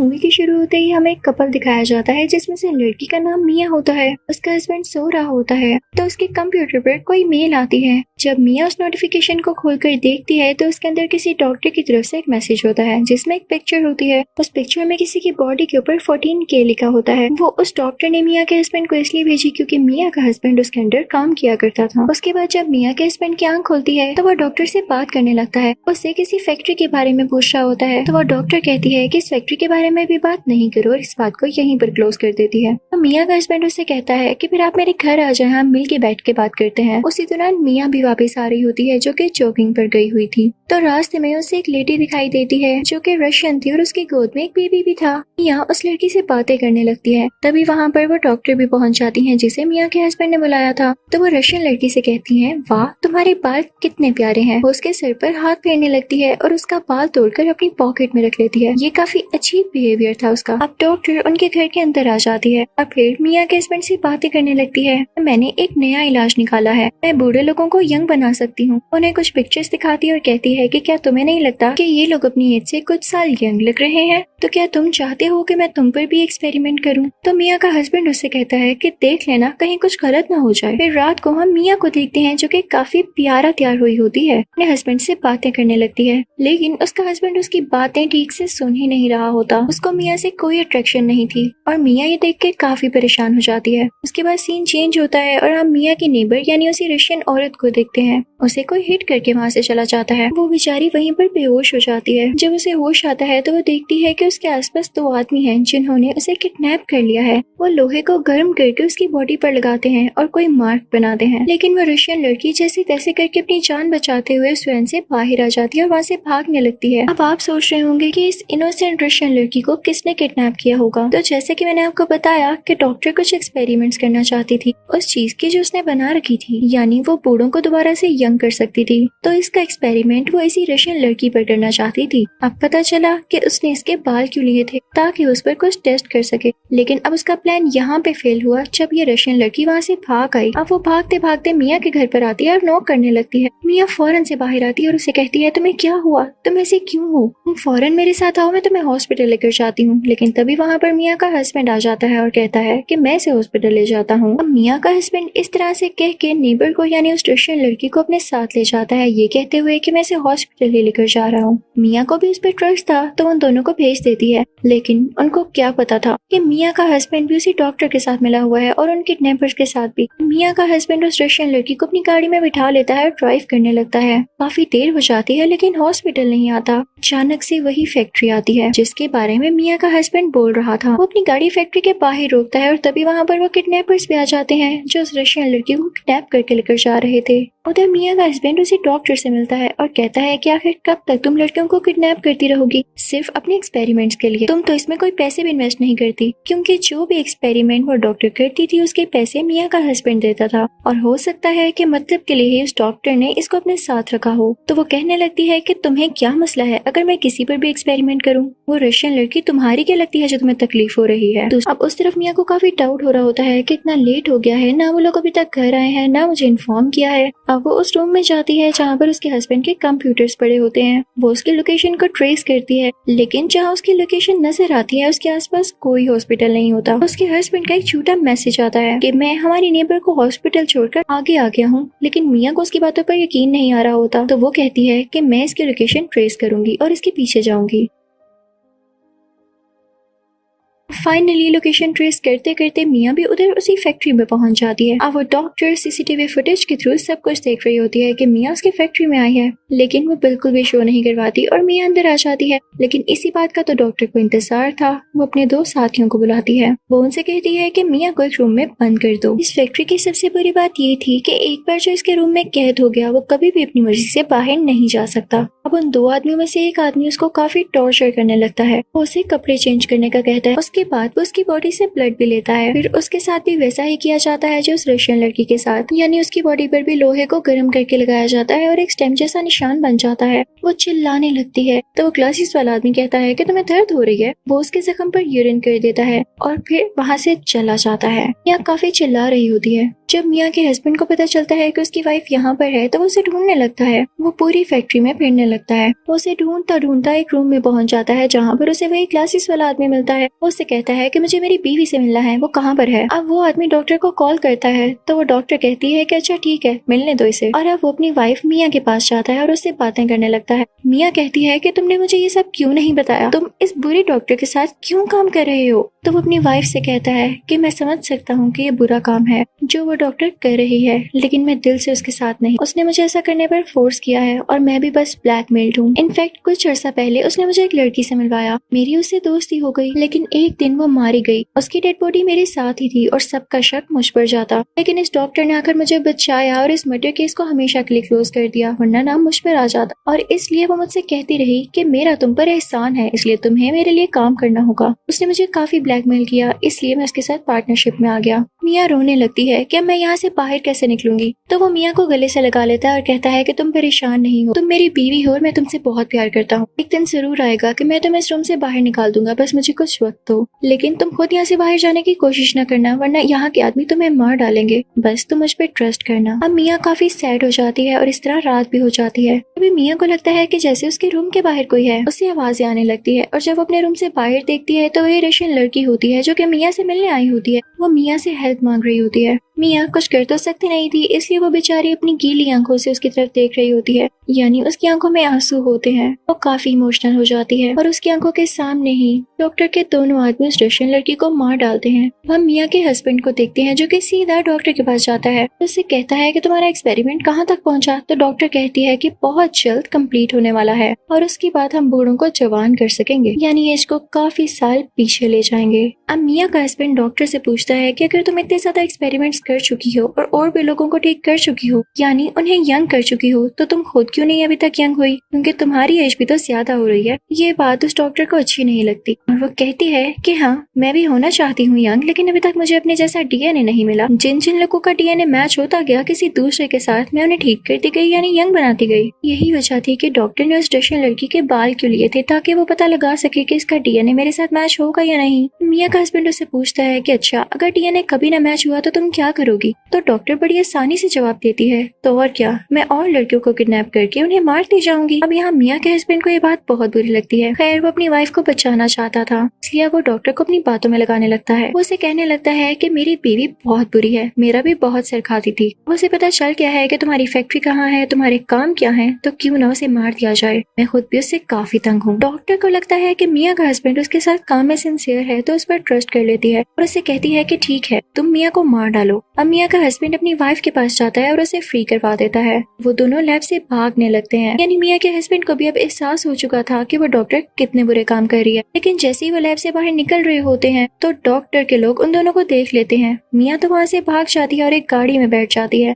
Movie के शुरू होते ही हमें एक कपल दिखाया जाता है जिसमें से लड़की का नाम मिया होता है। उसका हस्बैंड सो रहा होता है तो उसके कंप्यूटर पर कोई मेल आती है। जब मिया उस नोटिफिकेशन को खोलकर देखती है तो उसके अंदर किसी डॉक्टर की तरफ से एक मैसेज होता है जिसमें एक पिक्चर होती है। उस पिक्चर में किसी की बॉडी के ऊपर 14K लिखा होता है। वो उस डॉक्टर ने मिया के हस्बैंड को इसलिए भेजी क्योंकि मिया का हस्बैंड उसके अंदर काम किया करता था। उसके बाद जब मिया के हस्बैंड की आंख खुलती है तो वो डॉक्टर से बात करने लगता है। उससे किसी फैक्ट्री के बारे में पूछ रहा होता है तो वो डॉक्टर कहती है कि इस फैक्ट्री के बारे में भी बात नहीं करो और इस बात को यहीं पर क्लोज कर देती है। तो मिया का हस्बैंड उससे कहता है कि फिर आप मेरे घर आ जाए, हम मिल के बैठ के बात करते हैं। उसी दौरान मिया भी वापस आ रही होती है जो कि जॉगिंग पर गई हुई थी। तो रास्ते में उसे एक लेडी दिखाई देती है जो कि रशियन थी और उसकी गोद में एक बेबी भी था। मिया उस लड़की से बातें करने लगती है। तभी वहाँ पर वो डॉक्टर भी पहुँच जाती है जिसे मिया के हस्बैंड ने बुलाया था। तो वो रशियन लड़की से कहती है, वाह तुम्हारे बाल कितने प्यारे हैं। वो उसके सिर पर हाथ फेरने लगती है और उसका बाल तोड़कर अपनी पॉकेट में रख लेती है। ये काफी अच्छी बिहेवियर था उसका। अब डॉक्टर उनके घर के अंदर आ जाती है और फिर मिया के हस्बैंड से बातें करने लगती है। मैंने एक नया इलाज निकाला है, मैं बूढ़े लोगों को यंग बना सकती हूँ। उन्हें कुछ पिक्चर्स दिखाती है और कहती है कि क्या तुम्हें नहीं लगता कि ये लोग अपनी एज से कुछ साल यंग लग रहे हैं, तो क्या तुम चाहते हो कि मैं तुम पर भी एक्सपेरिमेंट करूं? तो मिया का हस्बैंड उससे कहता है कि देख लेना कहीं कुछ गलत ना हो जाए। फिर रात को हम मिया को देखते हैं जो कि काफी प्यारा तैयार हुई होती है, अपने हस्बैंड से बातें करने लगती है, लेकिन उसका हस्बैंड उसकी बातें ठीक से सुन ही नहीं रहा होता। उसको मिया से कोई अट्रैक्शन नहीं थी और मिया ये देख के काफी परेशान हो जाती है। उसके बाद सीन चेंज होता है और हम मिया की नेबर यानी उसी रशियन औरत को देखते हैं। उसे कोई हिट करके वहाँ से चला जाता है। वो बेचारी वहीं पर बेहोश हो जाती है। जब उसे होश आता है तो वो देखती है कि उसके आसपास 2 आदमी हैं जिन्होंने उसे किडनैप कर लिया है। वो लोहे को गर्म करके उसकी बॉडी पर लगाते हैं और कोई मार्क बनाते हैं, लेकिन वो रशियन लड़की जैसे तैसे करके अपनी जान बचाते हुए उस वैन से बाहर आ जाती है और वहाँ से भागने लगती है। अब आप सोच रहे होंगे कि इस इनोसेंट रशियन लड़की को किसने किडनैप किया होगा। तो जैसे कि मैंने आपको बताया कि डॉक्टर कुछ एक्सपेरिमेंट्स करना चाहती थी उस चीज की जो उसने बना रखी थी, यानी वो बूढ़ों को दोबारा से यंग कर सकती थी। तो इसका एक्सपेरिमेंट वो इसी रशियन लड़की पर करना चाहती थी। अब पता चला कि उसने इसके बाल क्यों लिए थे, ताकि उस पर कुछ टेस्ट कर सके। लेकिन अब उसका प्लान यहाँ पे फेल हुआ जब ये रशियन लड़की वहाँ से भाग आई। अब वो भागते भागते मिया के घर पर आती है और नॉक करने लगती है। मिया फौरन से बाहर आती है और उसे कहती है, तुम्हें क्या हुआ, तुम ऐसे क्यों हो, तुम फौरन मेरे साथ आओ, मैं तुम्हें हॉस्पिटल लेकर जाती हूँ। लेकिन तभी वहाँ पर मिया का हस्बैंड आ जाता है और कहता है कि मैं इसे हॉस्पिटल ले जाता हूँ। अब मिया का हस्बैंड इस तरह से कह के नेबर को यानी उस रशियन लड़की को अपने साथ ले जाता है, ये कहते हुए कि मैं इसे हॉस्पिटल ही लेकर जा रहा हूँ। मिया को भी इस पर ट्रस्ट था तो उन दोनों को भेज देती है, लेकिन उनको क्या पता था कि मिया का हस्बैंड भी उसी डॉक्टर के साथ मिला हुआ है और उन किडनैपर्स के साथ भी। मिया का हस्बैंड उस रशियन लड़की को अपनी गाड़ी में बिठा लेता है और ड्राइव करने लगता है। काफी देर हो जाती है लेकिन हॉस्पिटल नहीं आता। अचानक से वही फैक्ट्री आती है जिसके बारे में मिया का हस्बैंड बोल रहा था। वो अपनी गाड़ी फैक्ट्री के बाहर रोकता है और तभी वहाँ पर वो किडनैपर्स भी आ जाते हैं जो उस रशियन लड़की को किडनैप करके लेकर जा रहे थे। उधर मिया का हस्बैंड उसी डॉक्टर से मिलता है और कहता है कि आखिर कब तक तुम लड़कियों को किडनैप करती रहोगी, सिर्फ अपने एक्सपेरिमेंट्स के लिए। तुम तो इसमें कोई पैसे भी इन्वेस्ट नहीं करती, क्योंकि जो भी एक्सपेरिमेंट वो डॉक्टर करती थी उसके पैसे मिया का हस्बैंड देता था और हो सकता है कि मतलब के लिए ही उस डॉक्टर ने इसको अपने साथ रखा हो। तो वो कहने लगती है कि तुम्हें क्या मसला है अगर मैं किसी पर भी एक्सपेरिमेंट करूँ, वो रशियन लड़की तुम्हारी क्या लगती है जो तुम्हें तकलीफ हो रही है। तो अब उस तरफ मिया को काफी डाउट हो रहा होता है कि इतना लेट हो गया है, ना वो लोग अभी तक घर आए हैं, ना मुझे इन्फॉर्म किया है। अब वो उस रूम में जाती है जहाँ पर उसके हस्बैंड के कंप्यूटर्स पड़े होते हैं। वो उसकी लोकेशन को ट्रेस करती है, लेकिन जहाँ उसकी लोकेशन नजर आती है उसके आसपास कोई हॉस्पिटल नहीं होता। उसके हस्बैंड का एक झूठा मैसेज आता है कि मैं हमारी नेबर को हॉस्पिटल छोड़कर आगे आ गया हूँ, लेकिन मिया को उसकी बातों पर यकीन नहीं आ रहा होता। तो वो कहती है कि मैं इसकी लोकेशन ट्रेस करूंगी और इसके पीछे जाऊंगी। फाइनली लोकेशन ट्रेस करते करते मिया भी उधर उसी फैक्ट्री में पहुंच जाती है। अब वो डॉक्टर सीसीटीवी फुटेज के थ्रू सब कुछ देख रही होती है कि मिया उसकी फैक्ट्री में आई है, लेकिन वो बिल्कुल भी शो नहीं करवाती और मिया अंदर आ जाती है। लेकिन इसी बात का तो डॉक्टर को इंतजार था। वो अपने 2 साथियों को बुलाती है। वो उनसे कहती है कि मिया को एक रूम में बंद कर दो। इस फैक्ट्री की सबसे बुरी बात ये थी कि एक बार जो इसके रूम में कैद हो गया वो कभी भी अपनी मर्जी से बाहर नहीं जा सकता। अब उन 2 आदमियों में से एक आदमी उसको काफी टॉर्चर करने लगता है। वो उसे कपड़े चेंज करने का कहता है। उसके बाद वो उसकी बॉडी से ब्लड भी लेता है। फिर उसके साथ भी वैसा ही किया जाता है जो उस रशियन लड़की के साथ, यानी उसकी बॉडी पर भी लोहे को गर्म करके लगाया जाता है और एक स्टेम जैसा निशान बन जाता है। वो चिल्लाने लगती है तो वो ग्लासेस वाला आदमी कहता है कि तुम्हें दर्द हो रही है। वो उसके जख्म पर यूरिन कर देता है और फिर वहाँ से चला जाता है। यहाँ काफी चिल्ला रही होती है। जब मिया के हस्बैंड को पता चलता है कि उसकी वाइफ यहाँ पर है तो वो उसे ढूंढने लगता है। वो पूरी फैक्ट्री में फिरने लगता है। वो उसे ढूंढता ढूंढता एक रूम में पहुंच जाता है जहाँ पर उसे वही ग्लासेस वाला आदमी मिलता है। वो उससे कहता है कि मुझे मेरी बीवी से मिलना है, वो कहाँ पर है। अब वो आदमी डॉक्टर को कॉल करता है तो वो डॉक्टर कहती है कि अच्छा ठीक है, मिलने दो इसे। और अब वो अपनी वाइफ मिया के पास जाता है और उससे बातें करने लगता है। मिया कहती है कि तुमने मुझे ये सब क्यों नहीं बताया, तुम इस बुरे डॉक्टर के साथ क्यों काम कर रहे हो। तो वो अपनी वाइफ से कहता है कि मैं समझ सकता हूँ कि ये बुरा काम है जो वो डॉक्टर कर रही है, लेकिन मैं दिल से उसके साथ नहीं। उसने मुझे ऐसा करने पर फोर्स किया है और मैं भी बस ब्लैकमेल्ड हूँ। इनफैक्ट कुछ अर्सा पहले उसने मुझे एक लड़की से मिलवाया, मेरी उससे दोस्ती हो गई, लेकिन एक दिन वो मारी गई। उसकी डेड बॉडी मेरे साथ ही थी और सबका शक मुझ पर जाता, लेकिन इस डॉक्टर ने आकर मुझे बचाया और इस मर्डर केस को हमेशा के लिए क्लोज कर दिया, वरना नाम मुझ पर आ जाता। और इसलिए वो मुझसे कहती रही कि मेरा तुम पर एहसान है, इसलिए तुम्हें मेरे लिए काम करना होगा। उसने मुझे काफी ब्लैकमेल किया, इसलिए मैं उसके साथ पार्टनरशिप में आ गया। मिया रोने लगती है कि मैं यहाँ से बाहर कैसे निकलूंगी। तो वो मिया को गले से लगा लेता है और कहता है कि तुम परेशान नहीं हो, तुम मेरी बीवी हो और मैं तुमसे बहुत प्यार करता हूँ। एक दिन जरूर आएगा कि मैं तुम्हें इस रूम से बाहर निकाल दूंगा, बस मुझे कुछ वक्त दो। लेकिन तुम खुद यहाँ से बाहर जाने की कोशिश न करना, वरना यहाँ के आदमी तुम्हें मार डालेंगे। बस तुम मुझ पर ट्रस्ट करना। अब मिया काफी सैड हो जाती है और इस तरह रात भी हो जाती है। अभी मिया को लगता है कि जैसे उसके रूम के बाहर कोई है, उससे आवाजें आने लगती है और जब वो अपने रूम से बाहर देखती है तो ये रशियन लड़की होती है जो कि मिया से मिलने आई होती है। वो मिया से हेल्प मांग रही होती है। मिया कुछ कर तो सकती नहीं थी, इसलिए वो बेचारी अपनी गीली आंखों से उसकी तरफ देख रही होती है, यानी उसकी आंखों में आंसू होते हैं। वो काफी इमोशनल हो जाती है और उसकी आंखों के सामने ही डॉक्टर के दोनों आदमी उस रशियन लड़की को मार डालते हैं। हम मिया के हस्बैंड को देखते हैं जो कि सीधा डॉक्टर के पास जाता है। उससे कहता है कि तुम्हारा एक्सपेरिमेंट कहाँ तक पहुँचा। तो डॉक्टर कहती है कि बहुत जल्द कंप्लीट होने वाला है और उसके बाद हम बूढ़ों को जवान कर सकेंगे, यानी एज को काफी साल पीछे ले जाएंगे। अब मिया का हस्बैंड डॉक्टर से पूछता है कि अगर तुम इतने ज्यादा एक्सपेरिमेंट्स कर चुकी हो और भी लोगों को ठीक कर चुकी हो, यानी उन्हें यंग कर चुकी हो, तो तुम खुद क्यों नहीं अभी तक यंग हुई, क्योंकि तुम्हारी एज भी तो ज्यादा हो रही है। ये बात उस डॉक्टर को अच्छी नहीं लगती और वो कहती है कि हाँ, मैं भी होना चाहती हूँ यंग, लेकिन अभी तक मुझे अपने जैसा डीएनए नहीं मिला। जिन जिन लोगों का डीएनए मैच होता गया किसी दूसरे के साथ, मैं उन्हें ठीक करती गई, यानी यंग बनाती गई। यही वजह थी कि डॉक्टर ने उस रशियन लड़की के बाल क्यों लिए थे, ताकि वो पता लगा सके कि इसका डीएनए मेरे साथ मैच होगा या नहीं। मिया का हस्बैंड उससे पूछता है कि अच्छा, अगर डीएनए कभी ना मैच हुआ तो तुम क्या करोगी। तो डॉक्टर बड़ी आसानी से जवाब देती है, तो और क्या, मैं और लड़कियों को किडनैप करके उन्हें मारती जाऊंगी। अब यहाँ मिया के हस्बैंड को ये बात बहुत बुरी लगती है। खैर, वो अपनी वाइफ को बचाना चाहता था, इसलिए वो डॉक्टर को अपनी बातों में लगाने लगता है। वो उसे कहने लगता है कि मेरी बीवी बहुत बुरी है, मेरा भी बहुत सिर खाती थी। उसे पता चल गया है कि तुम्हारी फैक्ट्री कहाँ है, तुम्हारे काम क्या है, तो क्यों ना उसे मार दिया जाए। मैं खुद भी उससे काफी तंग हूँ। डॉक्टर को लगता है कि मिया का हस्बैंड उसके साथ काम में सिंसियर है, तो उस पर ट्रस्ट कर लेती है और उसे कहती है कि ठीक है, तुम मिया को मार डालो। अब मिया का हस्बैंड अपनी वाइफ के पास जाता है और उसे फ्री करवा देता है। वो दोनों लैब से भागने लगते हैं, यानी मिया के हस्बैंड को भी अब एहसास हो चुका था कि वो डॉक्टर कितने बुरे काम कर रही है। लेकिन जैसे ही वो लैब से बाहर निकल रहे होते हैं तो डॉक्टर के लोग उन दोनों को देख लेते हैं। मिया तो वहाँ से भाग जाती है और एक गाड़ी में बैठ जाती है,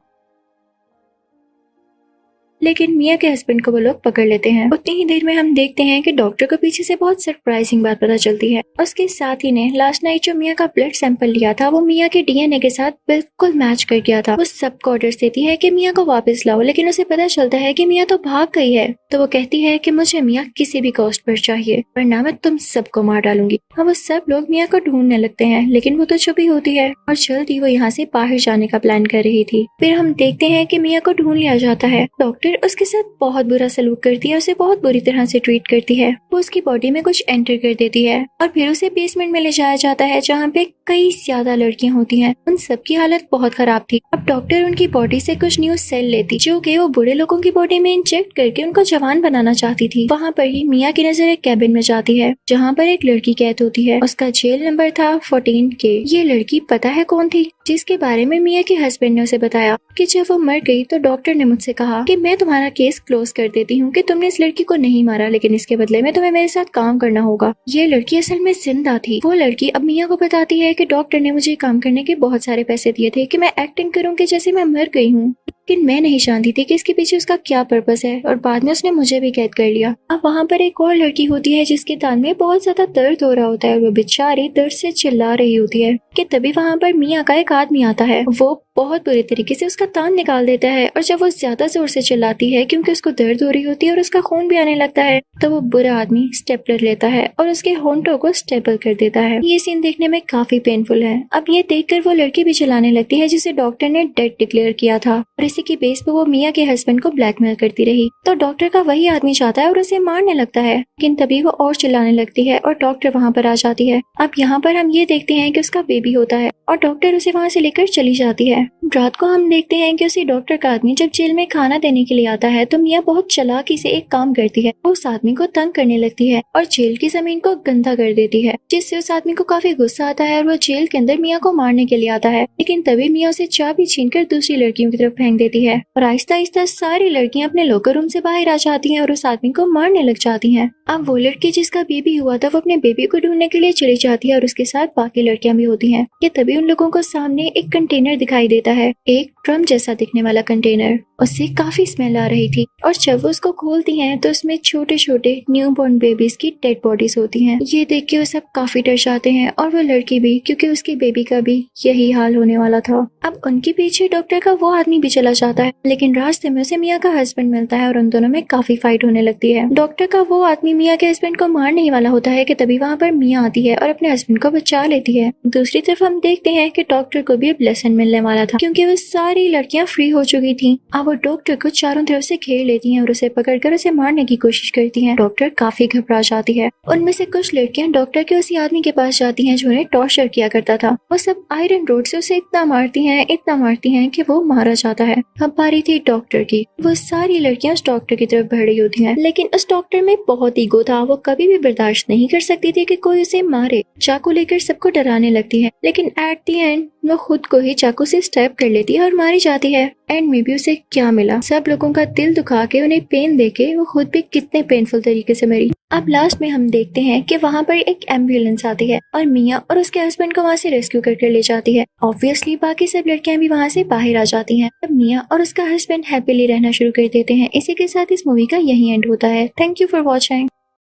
लेकिन मिया के हस्बैंड को वो लोग पकड़ लेते हैं। उतनी ही देर में हम देखते हैं कि डॉक्टर को पीछे से बहुत सरप्राइजिंग बात पता चलती है। उसके साथी ने लास्ट नाइट जो मिया का ब्लड सैंपल लिया था वो मिया के डीएनए के साथ बिल्कुल मैच कर गया था। वो सबको ऑर्डर्स देती है कि मिया को वापस लाओ, लेकिन उसे पता चलता है कि मिया तो भाग गई है। तो वो कहती है कि मुझे मिया किसी भी कॉस्ट पर चाहिए, वरना मैं तुम सबको मार डालूंगी। अब वो सब लोग मिया को ढूंढने लगते हैं, लेकिन वो तो छुपी होती है और जल्दी वो यहाँ से बाहर जाने का प्लान कर रही थी। फिर हम देखते हैं कि मिया को ढूंढ लिया जाता है। डॉक्टर उसके साथ बहुत बुरा सलूक करती है, उसे बहुत बुरी तरह से ट्रीट करती है। वो उसकी बॉडी में कुछ एंटर कर देती है और फिर उसे बेसमेंट में ले जाया जाता है, जहाँ पे कई ज्यादा लड़कियां होती हैं। उन सबकी हालत बहुत खराब थी। अब डॉक्टर उनकी बॉडी से कुछ न्यू सेल लेती, जो कि वो बूढ़े लोगों की बॉडी में इंजेक्ट करके उनको जवान बनाना चाहती थी। वहाँ पर ही मिया की नजर एक कैबिन में जाती है, जहाँ पर एक लड़की कैद होती है। उसका जेल नंबर था 14K। ये लड़की पता है कौन थी, जिसके बारे में मिया के हस्बैंड ने उसे बताया कि जब वो मर गई तो डॉक्टर ने मुझसे कहा कि मैं तुम्हारा केस क्लोज कर देती हूँ कि तुमने इस लड़की को नहीं मारा, लेकिन इसके बदले में तुम्हें मेरे साथ काम करना होगा। ये लड़की असल में जिंदा थी। वो लड़की अब मिया को बताती है कि डॉक्टर ने मुझे काम करने के बहुत सारे पैसे दिए थे कि मैं एक्टिंग करूँ कि जैसे मैं मर गई हूँ, लेकिन मैं नहीं जानती थी कि इसके पीछे उसका क्या पर्पस है, और बाद में उसने मुझे भी कैद कर लिया। अब वहाँ पर एक और लड़की होती है जिसके तान में बहुत ज्यादा दर्द हो रहा होता है, वो बेचारी दर्द से चिल्ला रही होती है कि तभी वहाँ पर मिया का एक आदमी आता है। वो बहुत बुरे तरीके से उसका तान निकाल देता है, और जब वो ज्यादा जोर से चिल्लाती है क्योंकि उसको दर्द हो रही होती है और उसका खून भी आने लगता है, तो वो बुरा आदमी स्टेपलर लेता है और उसके होंठों को स्टेपल कर देता है। ये सीन देखने में काफी पेनफुल है। अब ये देखकर वो लड़की भी चिल्लाने लगती है जिसे डॉक्टर ने डेड डिक्लेयर किया था, और इसी की बेस पे वो मिया के हस्बैंड को ब्लैकमेल करती रही। तो डॉक्टर का वही आदमी जाता है और उसे मारने लगता है, लेकिन तभी वो और चिल्लाने लगती है और डॉक्टर वहाँ पर आ जाती है। अब यहाँ पर हम ये देखते हैं कि उसका बेबी होता है और डॉक्टर उसे वहाँ से लेकर चली जाती है। रात को हम देखते हैं कि उसी डॉक्टर का आदमी जब जेल में खाना देने के लिए आता है तो मिया बहुत चालाकी से एक काम करती है, वो उस आदमी को तंग करने लगती है और जेल की जमीन को गंदा कर देती है, जिससे उस आदमी को काफी गुस्सा आता है और वो जेल के अंदर मिया को मारने के लिए आता है। लेकिन तभी मिया उसे चाबी छीनकर दूसरी लड़कियों की तरफ फेंक देती है और आहिस्ता आहिस्ता सारी लड़कियां अपने लॉकर रूम से बाहर आ जाती हैं और उस आदमी को मारने लग जाती हैं। अब वो लड़की जिसका बेबी हुआ था वो अपने बेबी को ढूंढने के लिए चली जाती है और उसके साथ बाकी लड़कियां भी होती हैं। कि तभी उन लोगों को सामने एक कंटेनर दिखाई देता है, एक ड्रम जैसा दिखने वाला कंटेनर। उससे काफी स्मेल आ रही थी और जब वो उसको खोलती हैं तो उसमें छोटे छोटे न्यूबॉर्न बेबीज की डेड बॉडीज होती हैं। ये देख के वो सब काफी डर जाते हैं और वो लड़की भी, क्योंकि उसके बेबी का भी यही हाल होने वाला था। अब उनके पीछे डॉक्टर का वो आदमी भी चला जाता है, लेकिन रास्ते में उसे मिया का हस्बैंड मिलता है और उन दोनों में काफी फाइट होने लगती है। डॉक्टर का वो आदमी मिया के हस्बैंड को मारने ही वाला होता है कि तभी वहाँ पर मिया आती है और अपने हस्बैंड को बचा लेती है। दूसरी तरफ हम देखते हैं कि डॉक्टर को भी अब लेसन मिलने वाला था, क्योंकि वो सारी लड़कियां फ्री हो चुकी थी। अब वो डॉक्टर को चारों तरफ से घेर लेती हैं और उसे पकड़कर उसे मारने की कोशिश करती हैं। डॉक्टर काफी घबरा जाती है। उनमें से कुछ लड़कियां डॉक्टर के उसी आदमी के पास जाती हैं जो उन्हें टॉर्चर किया करता था। वो सब आयरन रोड से उसे इतना मारती हैं कि वो मारा जाता है। अब बारी थी डॉक्टर की। वो सारी लड़कियां उस डॉक्टर की तरफ बढ़ रही होती हैं, लेकिन उस डॉक्टर में बहुत ईगो था। वो कभी भी बर्दाश्त नहीं कर सकती थी कि कोई उसे मारे। चाकू लेकर सबको डराने लगती है, लेकिन एट द एंड वो खुद को ही चाकू से स्टैब कर लेती है और मारी जाती है। एंड में भी उसे क्या मिला, सब लोगों का दिल दुखा के उन्हें पेन देके वो खुद भी कितने पेनफुल तरीके से मरी। अब लास्ट में हम देखते हैं कि वहाँ पर एक एम्बुलेंस आती है और मिया और उसके हस्बैंड को वहाँ से रेस्क्यू करके ले जाती है। ऑब्वियसली बाकी सब लड़कियां भी वहाँ से बाहर आ जाती हैं। अब मिया और उसका हस्बैंड हैप्पीली रहना शुरू कर देते हैं। इसी के साथ इस मूवी का यही एंड होता है। Thank you for watching.